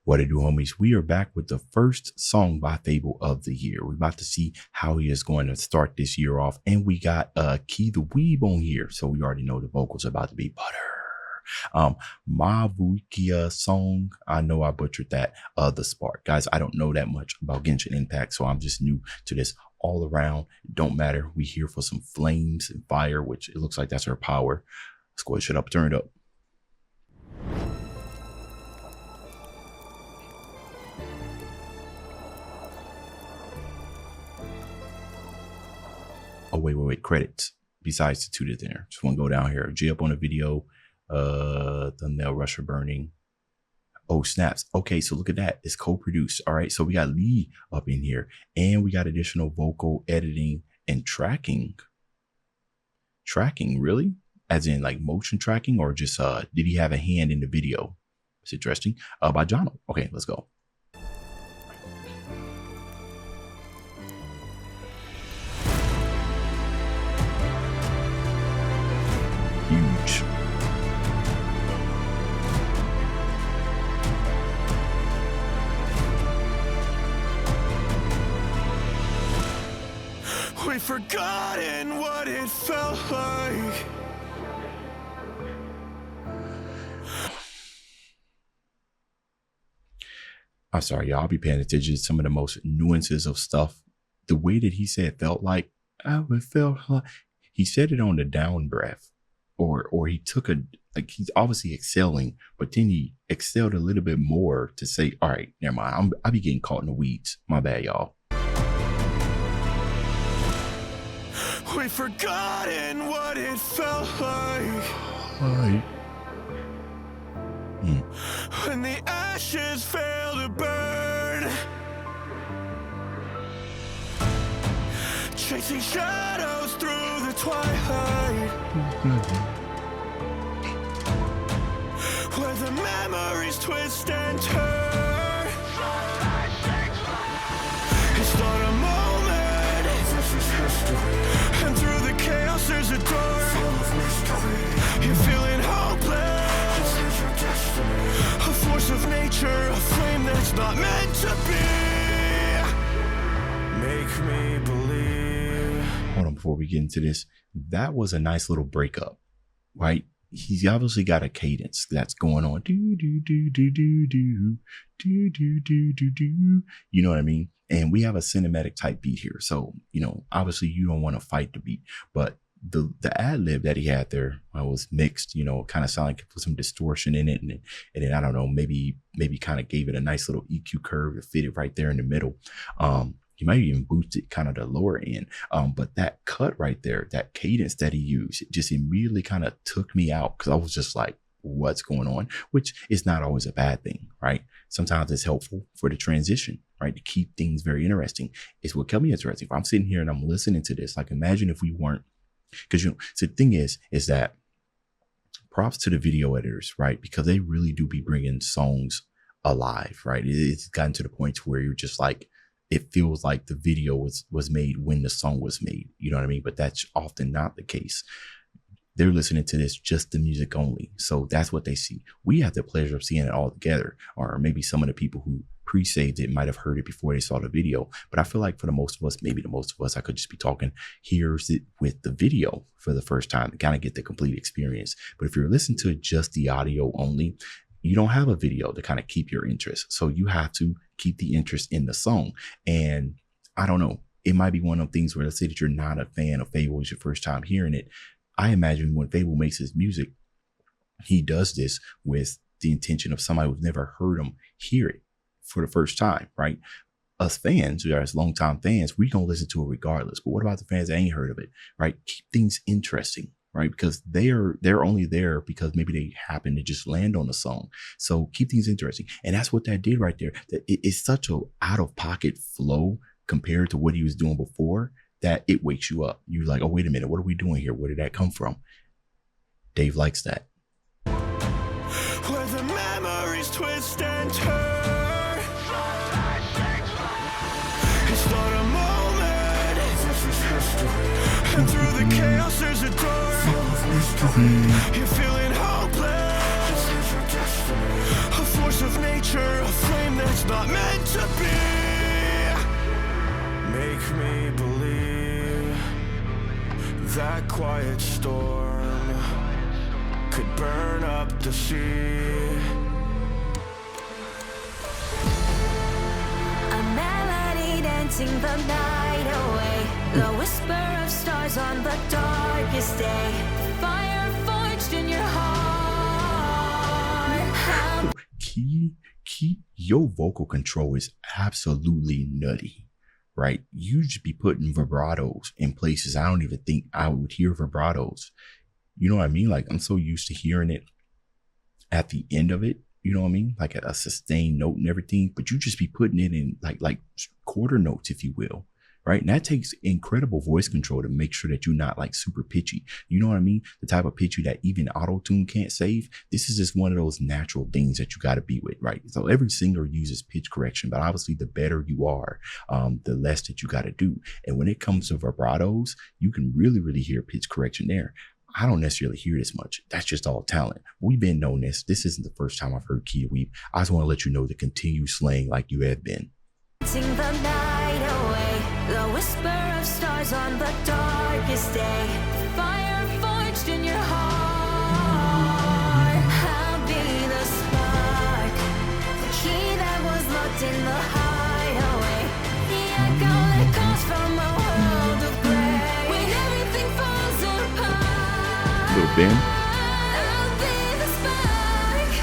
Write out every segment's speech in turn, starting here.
What it do, homies? We are back with the first song by FabvL of the year. We're about to see how he is going to start this year off. And we got KeeTheWeeb on here. So we already know the vocals are about to be butter. MAVUIKA song. I know I butchered that. The Spark. Guys, I don't know that much about Genshin Impact, so I'm just new to this all around. It don't matter. We here for some flames and fire, which it looks like that's her power. Let's go ahead and shut up, turn it up. Oh, wait, credits. Besides the two that's there. Just want to go down here. G up on the video. Thumbnail Rusher burning. Oh, snaps. Okay, so look at that. It's co-produced. All right, so we got Lee up in here. And we got additional vocal editing and tracking. Tracking, really? As in like motion tracking, or just did he have a hand in the video? It's interesting. By Jono. Okay, let's go. Huge. We've forgotten what it felt like. I'm sorry, y'all. I'll be paying attention to some of the most nuances of stuff. The way that he said felt like, oh, it felt like, he said it on the down breath. Or he took like he's obviously excelling, but then he excelled a little bit more to say, all right, never mind. I be getting caught in the weeds. My bad, y'all. We've forgotten what it felt like. All right. When the ashes fail to burn, chasing shadows through the twilight, where the memories twist and turn. It's not a moment, this is history, and through the chaos there's a door full of mystery. You're feeling hopeless, this is your destiny, a force of nature, a flame that's not meant to be. Make me believe. Hold on, before we get into this, that was a nice little breakup, right? He's obviously got a cadence that's going on. Do, do, do, do, do, do, do, do, do, do, do. You know what I mean? And we have a cinematic type beat here. So, you know, obviously you don't want to fight the beat, but the ad lib that he had there was mixed, you know, kind of sounded like put some distortion in it. And then I don't know, maybe kind of gave it a nice little EQ curve to fit it right there in the middle. You might even boost it kind of the lower end. But that cut right there, that cadence that he used, it just immediately kind of took me out, because I was just like, what's going on? Which is not always a bad thing, right? Sometimes it's helpful for the transition, right? To keep things very interesting. It's what kept me interesting. If I'm sitting here and I'm listening to this, like imagine if we weren't, because you know, so the thing is that props to the video editors, right? Because they really do be bringing songs alive, right? It's gotten to the point where you're just like, it feels like the video was made when the song was made. You know what I mean? But that's often not the case. They're listening to this just the music only. So that's what they see. We have the pleasure of seeing it all together. Or maybe some of the people who pre-saved it might have heard it before they saw the video. But I feel like for the most of us, maybe the most of us, I could just be talking, here's it with the video for the first time to kind of get the complete experience. But if you're listening to just the audio only, you don't have a video to kind of keep your interest. So you have to keep the interest in the song. And I don't know, it might be one of things where, let's say that you're not a fan of FabvL, it's your first time hearing it. I imagine when FabvL makes his music, he does this with the intention of somebody who's never heard him hear it for the first time, right? Us fans, we are as longtime fans, we gonna listen to it regardless. But what about the fans that ain't heard of it, right? Keep things interesting, right? Because they're only there because maybe they happen to just land on the song. So keep things interesting. And that's what that did right there. That it's such a out of pocket flow compared to what he was doing before, that it wakes you up. You're like, oh, wait a minute, what are we doing here? Where did that come from? Dave likes that. Where the memories twist and turn. It's not a moment, this is history. And through the chaos there's a door full of mystery. You're feeling hopeless, this is your destiny. A force of nature, a flame it's not meant to be. Make me believe that quiet storm could burn up the sea. A melody dancing the night away, the whisper of stars on the darkest day, the fire forged in your heart. Your vocal control is absolutely nutty, right? You should be putting vibratos in places I don't even think I would hear vibratos. You know what I mean? Like, I'm so used to hearing it at the end of it, you know what I mean? Like at a sustained note and everything, but you just be putting it in like quarter notes, if you will, right? And that takes incredible voice control to make sure that you're not like super pitchy. You know what I mean? The type of pitchy that even auto-tune can't save. This is just one of those natural things that you got to be with, right? So every singer uses pitch correction, but obviously the better you are, the less that you got to do. And when it comes to vibratos, you can really hear pitch correction there. I don't necessarily hear this much. That's just all talent. We've been known this. This isn't the first time I've heard KeeTheWeeb. I just want to let you know to continue slaying like you have been. Sing the night away, the whisper of stars on the darkest day, the fire forged in your heart. I'll be the spark, the key that was locked in the hideaway, the echo that calls from a world of gray. When everything falls apart, Little Ben. I'll be the spark.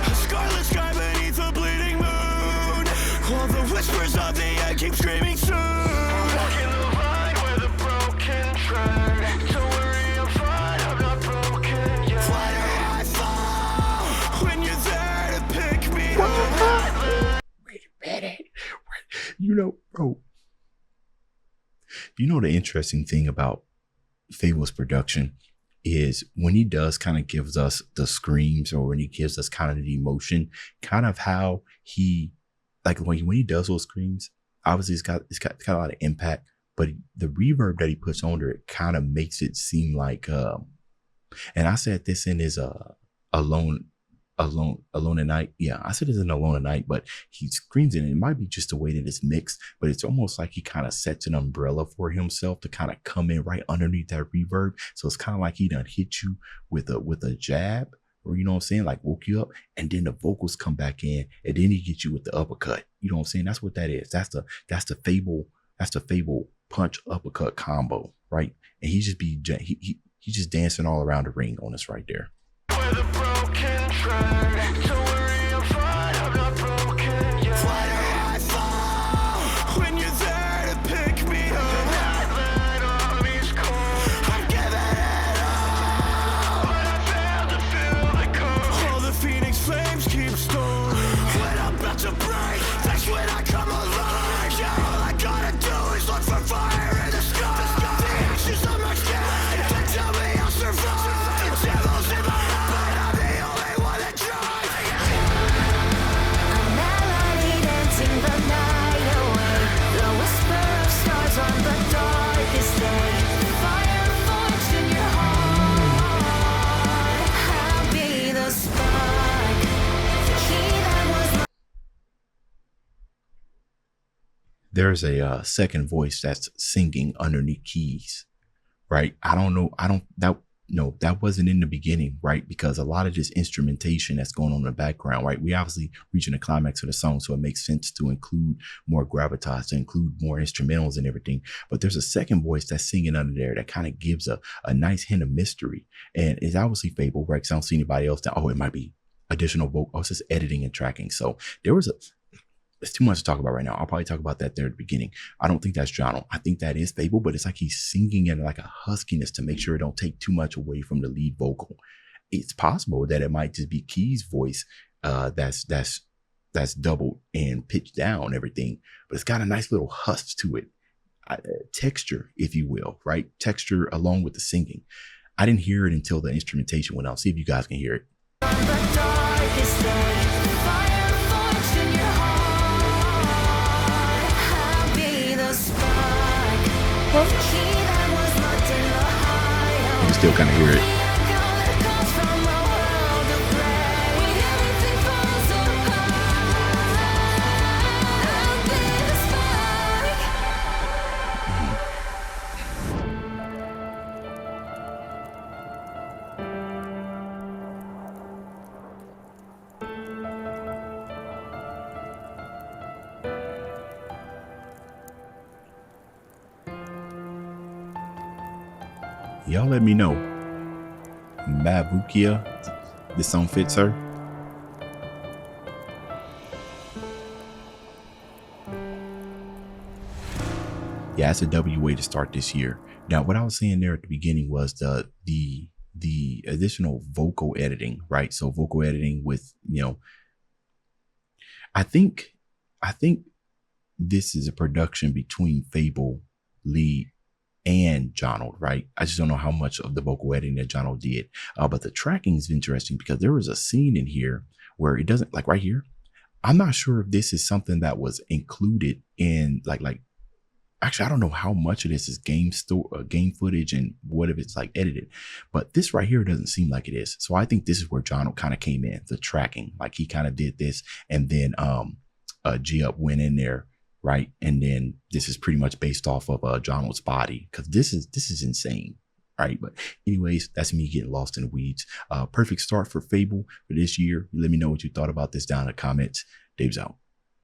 A scarlet sky beneath a bleeding moon, while the whispers of the end keep screaming soon. I'm walking the line where the broken tread. Don't worry, I'm fine, I'm not broken yet. Why do I fall when you're there to pick me up? Wait a minute. You know, bro. You know, the interesting thing about FabvL's production is when he does kind of gives us the screams, or when he gives us kind of the emotion, kind of how he, like when he does those screams, obviously it's got kind of a lot of impact, but the reverb that he puts under it kind of makes it seem like, and I said this in his Alone at Night. Yeah, I said this in Alone at Night, but he screams it, and it might be just the way that it's mixed, but it's almost like he kind of sets an umbrella for himself to kind of come in right underneath that reverb. So it's kind of like he done hit you with a jab, or you know what I'm saying, like woke you up, and then the vocals come back in, and then he gets you with the uppercut. You know what I'm saying? That's what that is. That's the FabvL punch uppercut combo, right? And he just dancing all around the ring on us right there. Where the broken tread. Don't worry, I'm fine, I'm not broken yet. Why do I fall when you're there to pick me up? Not let armies come. I'm giving it all, but I failed to feel the cold. All the phoenix flames keep stalling. When I'm about to break, that's when I come alive. Yeah, all I gotta do is look for fire in the sky. The ashes of my skin, they tell me I'll survive. The devil's in my heart, but I'm the only one that tries. A melody dancing the night away, the whisper of stars on the darkest day, the fire forged in your heart. I'll be the spark, the key that was locked. There's a second voice that's singing underneath keys, right? That wasn't in the beginning, right? Because a lot of this instrumentation that's going on in the background, right? We obviously reaching the climax of the song, so it makes sense to include more gravitas, to include more instrumentals and everything. But there's a second voice that's singing under there that kind of gives a nice hint of mystery. And it's obviously FabvL, right? Because I don't see anybody else that, it might be additional vocal. Oh, it's just editing and tracking. So it's too much to talk about right now. I'll probably talk about that there at the beginning. I don't think that's Jono. I think that is FabvL, but it's like he's singing in like a huskiness to make sure it don't take too much away from the lead vocal. It's possible that it might just be Key's voice that's doubled and pitched down everything, but it's got a nice little husk to it. Texture, if you will, right? Texture along with the singing. I didn't hear it until the instrumentation went out. See if you guys can hear it. On the darkest day, fire forged in your heart. I'll be the spark, the key that was locked in the hideaway. You can still kind of hear it. The echo that comes from a world of gray. When everything falls apart, Y'all let me know. MAVUIKA, this song fits her. Yeah, it's a W way to start this year. Now, what I was saying there at the beginning was the additional vocal editing, right? So vocal editing with, you know, I think this is a production between FabvL, Lee, and Jonald, right? I just don't know how much of the vocal editing that Jonald did. But the tracking is interesting because there was a scene in here where it doesn't, like right here. I'm not sure if this is something that was included in like actually, I don't know how much of this is game footage and what if it's like edited, but this right here doesn't seem like it is. So I think this is where Jonald kind of came in, the tracking, like he kind of did this, and then G-Up went in there, right? And then this is pretty much based off of Jonald's body, because this is insane, right? But anyways, that's me getting lost in the weeds. Perfect start for FabvL for this year. Let me know what you thought about this down in the comments. Dave's out.